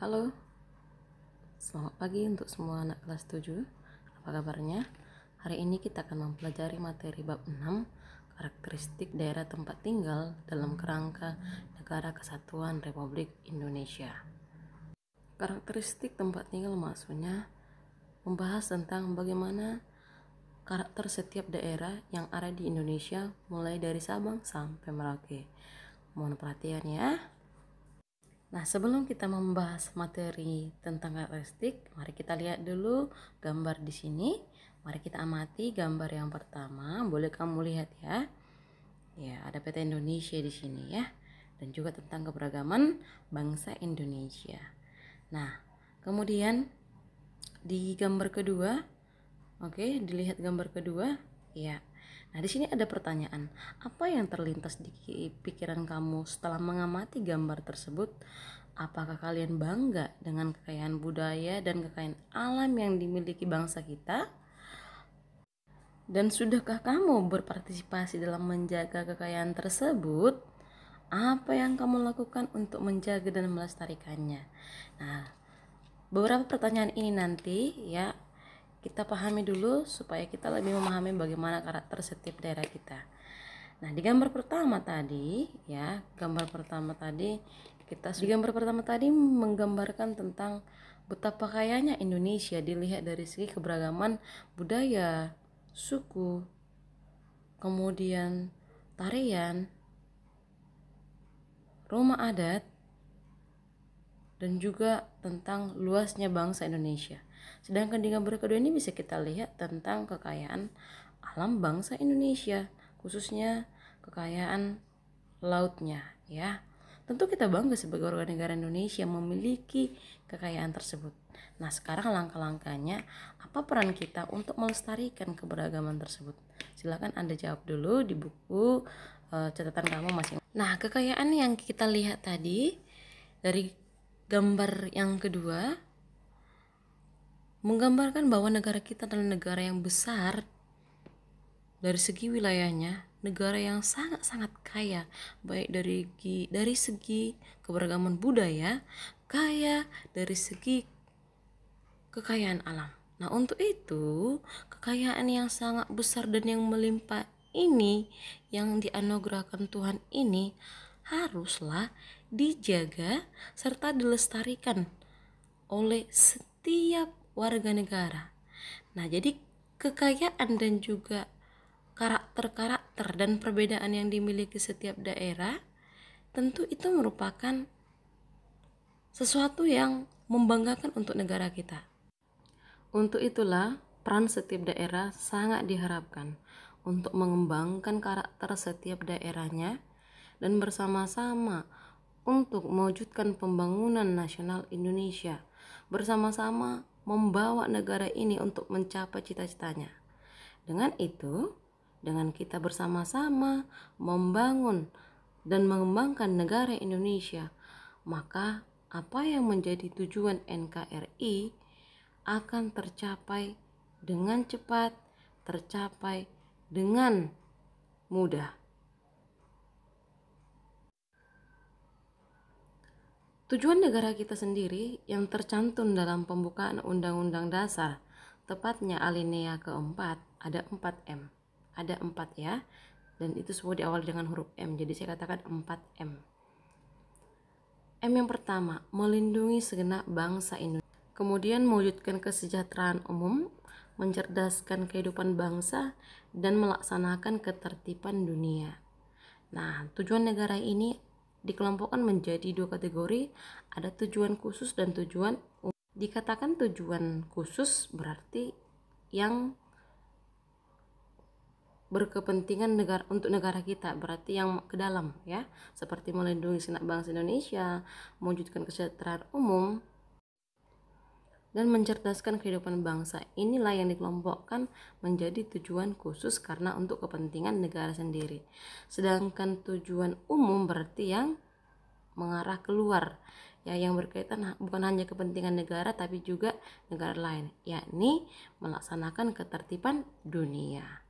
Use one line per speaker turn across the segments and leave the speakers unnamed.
Halo, selamat pagi untuk semua anak kelas 7. Apa kabarnya? Hari ini kita akan mempelajari materi bab 6, karakteristik daerah tempat tinggal dalam kerangka Negara Kesatuan Republik Indonesia. Karakteristik tempat tinggal maksudnya membahas tentang bagaimana karakter setiap daerah yang ada di Indonesia mulai dari Sabang sampai Merauke. Mohon perhatian ya. Nah, sebelum kita membahas materi tentang karakteristik, mari kita lihat dulu gambar di sini. Mari kita amati gambar yang pertama. Boleh kamu lihat ya. Ya, ada peta Indonesia di sini ya. Dan juga tentang keberagaman bangsa Indonesia. Nah, kemudian di gambar kedua, oke, dilihat gambar kedua, ya. Nah, di sini ada pertanyaan. Apa yang terlintas di pikiran kamu setelah mengamati gambar tersebut? Apakah kalian bangga dengan kekayaan budaya dan kekayaan alam yang dimiliki bangsa kita? Dan sudahkah kamu berpartisipasi dalam menjaga kekayaan tersebut? Apa yang kamu lakukan untuk menjaga dan melestarikannya? Nah, beberapa pertanyaan ini nanti ya kita pahami dulu supaya kita lebih memahami bagaimana karakter setiap daerah kita. Nah, di gambar pertama tadi ya, di gambar pertama tadi menggambarkan tentang betapa kayanya Indonesia dilihat dari segi keberagaman budaya, suku, kemudian tarian, rumah adat, dan juga tentang luasnya bangsa Indonesia. Sedangkan di gambar kedua ini bisa kita lihat tentang kekayaan alam bangsa Indonesia, khususnya kekayaan lautnya ya. Tentu kita bangga sebagai warga negara Indonesia memiliki kekayaan tersebut. Nah, sekarang langkah-langkahnya apa peran kita untuk melestarikan keberagaman tersebut? Silakan Anda jawab dulu di buku catatan kamu masing-masing. Nah, kekayaan yang kita lihat tadi dari gambar yang kedua menggambarkan bahwa negara kita adalah negara yang besar dari segi wilayahnya, negara yang sangat-sangat kaya, baik dari segi keberagaman budaya, kaya dari segi kekayaan alam. Nah, untuk itu, kekayaan yang sangat besar dan yang melimpah ini, yang dianugerahkan Tuhan ini, haruslah dijaga serta dilestarikan oleh setiap warga negara. Nah, jadi kekayaan dan juga karakter-karakter dan perbedaan yang dimiliki setiap daerah tentu itu merupakan sesuatu yang membanggakan untuk negara kita. Untuk itulah peran setiap daerah sangat diharapkan untuk mengembangkan karakter setiap daerahnya dan bersama-sama untuk mewujudkan pembangunan nasional Indonesia, bersama-sama membawa negara ini untuk mencapai cita-citanya. Dengan itu, dengan kita bersama-sama membangun dan mengembangkan negara Indonesia, maka apa yang menjadi tujuan NKRI akan tercapai dengan cepat, tercapai dengan mudah. Tujuan negara kita sendiri yang tercantum dalam pembukaan Undang-Undang Dasar, tepatnya alinea keempat, ada 4M. Ada 4 ya, dan itu semua diawali dengan huruf M, jadi saya katakan 4M. M yang pertama, melindungi segenap bangsa Indonesia. Kemudian mewujudkan kesejahteraan umum, mencerdaskan kehidupan bangsa, dan melaksanakan ketertiban dunia. Nah, tujuan negara ini dikelompokkan menjadi 2 kategori, ada tujuan khusus dan tujuan umum. Dikatakan tujuan khusus berarti yang berkepentingan untuk negara kita, berarti yang ke dalam ya, seperti melindungi segenap bangsa Indonesia, mewujudkan kesejahteraan umum, dan mencerdaskan kehidupan bangsa. Inilah yang dikelompokkan menjadi tujuan khusus karena untuk kepentingan negara sendiri. Sedangkan tujuan umum berarti yang mengarah keluar, ya, yang berkaitan bukan hanya kepentingan negara tapi juga negara lain, yakni melaksanakan ketertiban dunia.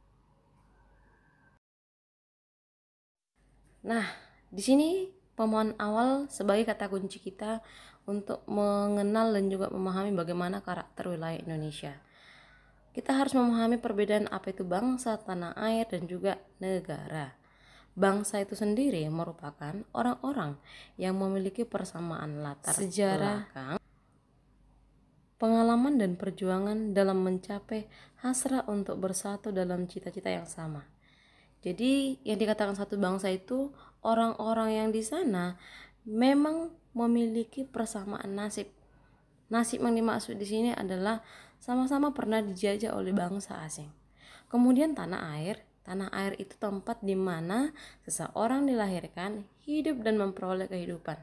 Nah, di sini pemohon awal sebagai kata kunci kita untuk mengenal dan juga memahami bagaimana karakter wilayah Indonesia. Kita harus memahami perbedaan apa itu bangsa, tanah air, dan juga negara. Bangsa itu sendiri merupakan orang-orang yang memiliki persamaan latar sejarah, belakang, pengalaman, dan perjuangan dalam mencapai hasrat untuk bersatu dalam cita-cita yang sama. Jadi yang dikatakan satu bangsa itu orang-orang yang di sana memang memiliki persamaan nasib. Nasib yang dimaksud di sini adalah sama-sama pernah dijajah oleh bangsa asing. Kemudian tanah air itu tempat di mana seseorang dilahirkan, hidup, dan memperoleh kehidupan.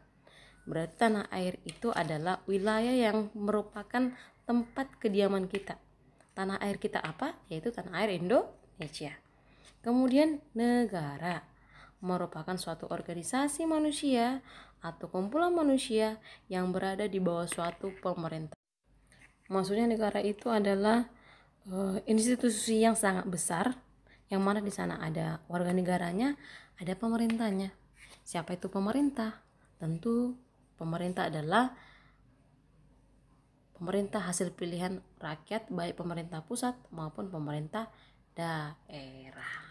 Berarti tanah air itu adalah wilayah yang merupakan tempat kediaman kita. Tanah air kita apa? Yaitu tanah air Indonesia. Kemudian negara merupakan suatu organisasi manusia atau kumpulan manusia yang berada di bawah suatu pemerintah. Maksudnya negara itu adalah institusi yang sangat besar, yang mana di sana ada warga negaranya, ada pemerintahnya. Siapa itu pemerintah? Tentu pemerintah adalah pemerintah hasil pilihan rakyat, baik pemerintah pusat maupun pemerintah daerah.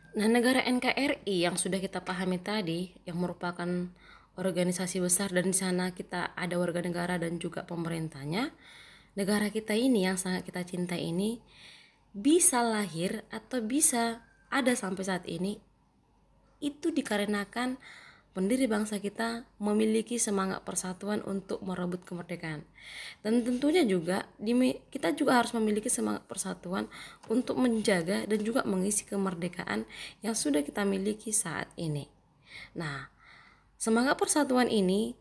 Nah, negara NKRI yang sudah kita pahami tadi, yang merupakan organisasi besar dan di sana kita ada warga negara dan juga pemerintahnya. Negara kita ini yang sangat kita cintai ini bisa lahir atau bisa ada sampai saat ini itu dikarenakan pendiri bangsa kita memiliki semangat persatuan untuk merebut kemerdekaan. Dan tentunya juga kita juga harus memiliki semangat persatuan untuk menjaga dan juga mengisi kemerdekaan yang sudah kita miliki saat ini. Nah, semangat persatuan ini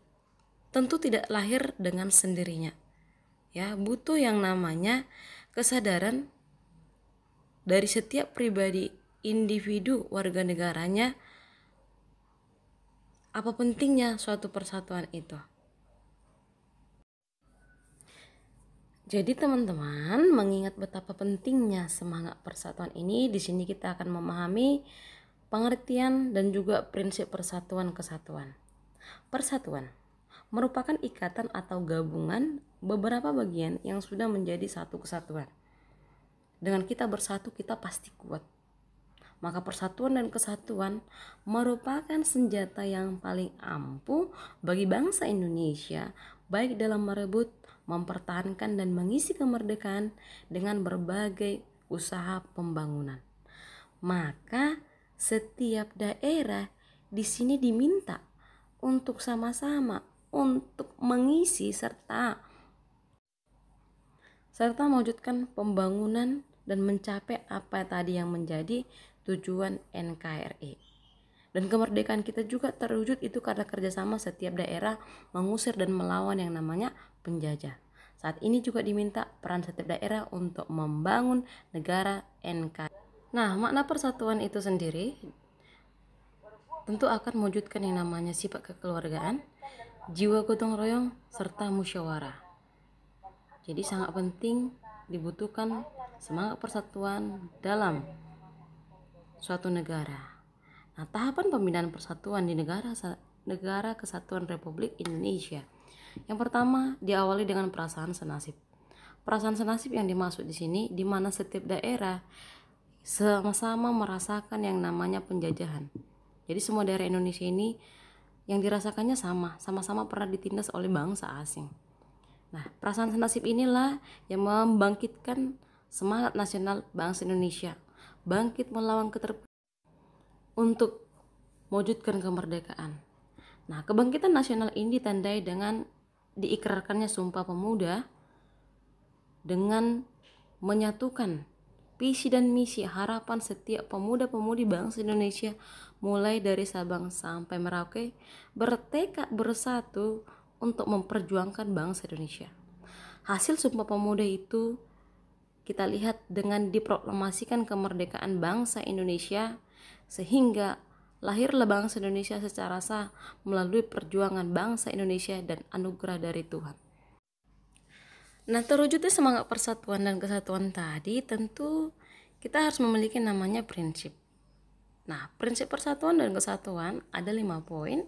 tentu tidak lahir dengan sendirinya. Ya, butuh yang namanya kesadaran dari setiap pribadi, individu, warga negaranya, apa pentingnya suatu persatuan itu. Jadi teman-teman, mengingat betapa pentingnya semangat persatuan ini, di sini kita akan memahami pengertian dan juga prinsip persatuan kesatuan. Persatuan merupakan ikatan atau gabungan beberapa bagian yang sudah menjadi satu kesatuan. Dengan kita bersatu, kita pasti kuat. Maka persatuan dan kesatuan merupakan senjata yang paling ampuh bagi bangsa Indonesia, baik dalam merebut, mempertahankan, dan mengisi kemerdekaan dengan berbagai usaha pembangunan. Maka setiap daerah di sini diminta untuk sama-sama untuk mengisi serta mewujudkan pembangunan dan mencapai apa tadi yang menjadi tujuan NKRI. Dan kemerdekaan kita juga terwujud itu karena kerjasama setiap daerah mengusir dan melawan yang namanya penjajah. Saat ini juga diminta peran setiap daerah untuk membangun negara NKRI. Nah, makna persatuan itu sendiri tentu akan mewujudkan yang namanya sifat kekeluargaan, jiwa gotong royong, serta musyawarah. Jadi sangat penting dibutuhkan semangat persatuan dalam suatu negara. Nah, tahapan pembinaan persatuan di negara Kesatuan Republik Indonesia. Yang pertama diawali dengan perasaan senasib. Perasaan senasib yang dimaksud di sini di mana setiap daerah sama-sama merasakan yang namanya penjajahan. Jadi semua daerah Indonesia ini yang dirasakannya sama-sama pernah ditindas oleh bangsa asing. Nah, perasaan senasib inilah yang membangkitkan semangat nasional bangsa Indonesia, bangkit melawan untuk mewujudkan kemerdekaan. Nah, kebangkitan nasional ini ditandai dengan diikrarkannya Sumpah Pemuda dengan menyatukan visi dan misi harapan setiap pemuda-pemudi bangsa Indonesia mulai dari Sabang sampai Merauke bertekad bersatu untuk memperjuangkan bangsa Indonesia. Hasil Sumpah Pemuda itu kita lihat dengan diproklamasikan kemerdekaan bangsa Indonesia sehingga lahirlah bangsa Indonesia secara sah melalui perjuangan bangsa Indonesia dan anugerah dari Tuhan. Nah, terwujudnya semangat persatuan dan kesatuan tadi tentu kita harus memiliki namanya prinsip. Nah, prinsip persatuan dan kesatuan ada 5 poin.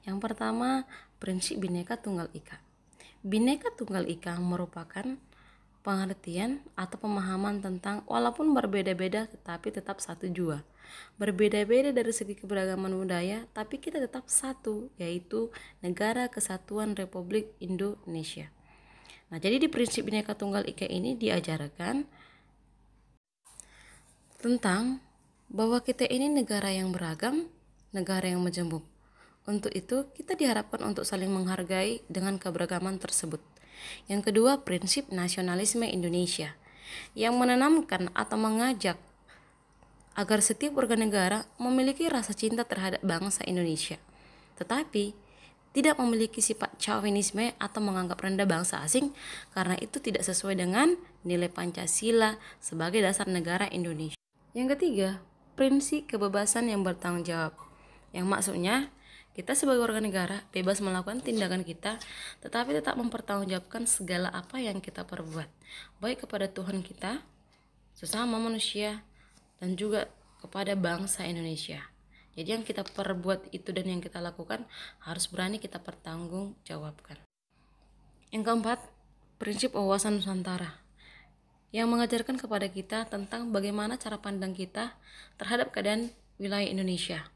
Yang pertama, prinsip Bhinneka Tunggal Ika. Bhinneka Tunggal Ika merupakan pengertian atau pemahaman tentang walaupun berbeda-beda tetapi tetap satu jua. Berbeda-beda dari segi keberagaman budaya, tapi kita tetap satu, yaitu Negara Kesatuan Republik Indonesia. Nah, jadi di prinsip Bhinneka Tunggal Ika ini diajarkan tentang bahwa kita ini negara yang beragam, negara yang majemuk. Untuk itu, kita diharapkan untuk saling menghargai dengan keberagaman tersebut. Yang kedua, prinsip nasionalisme Indonesia yang menanamkan atau mengajak agar setiap warga negara memiliki rasa cinta terhadap bangsa Indonesia, tetapi tidak memiliki sifat chauvinisme atau menganggap rendah bangsa asing karena itu tidak sesuai dengan nilai Pancasila sebagai dasar negara Indonesia. Yang ketiga, prinsip kebebasan yang bertanggung jawab, yang maksudnya kita sebagai warga negara bebas melakukan tindakan kita, tetapi tetap mempertanggungjawabkan segala apa yang kita perbuat, baik kepada Tuhan kita, sesama manusia, dan juga kepada bangsa Indonesia. Jadi yang kita perbuat itu dan yang kita lakukan harus berani kita pertanggungjawabkan. Yang keempat, prinsip wawasan Nusantara yang mengajarkan kepada kita tentang bagaimana cara pandang kita terhadap keadaan wilayah Indonesia,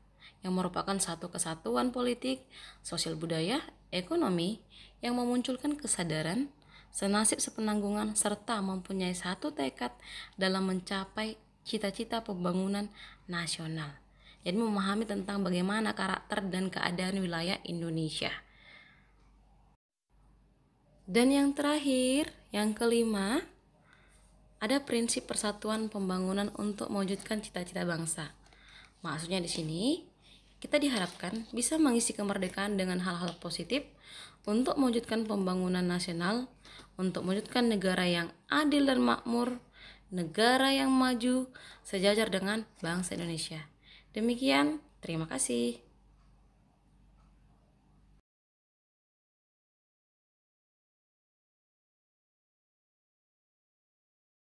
yang merupakan satu kesatuan politik, sosial budaya, ekonomi, yang memunculkan kesadaran, senasib sepenanggungan, serta mempunyai satu tekad dalam mencapai cita-cita pembangunan nasional. Jadi memahami tentang bagaimana karakter dan keadaan wilayah Indonesia. Dan yang terakhir, yang kelima, ada prinsip persatuan pembangunan untuk mewujudkan cita-cita bangsa. Maksudnya di sini, kita diharapkan bisa mengisi kemerdekaan dengan hal-hal positif untuk mewujudkan pembangunan nasional, untuk mewujudkan negara yang adil dan makmur, negara yang maju, sejajar dengan bangsa Indonesia. Demikian, terima kasih.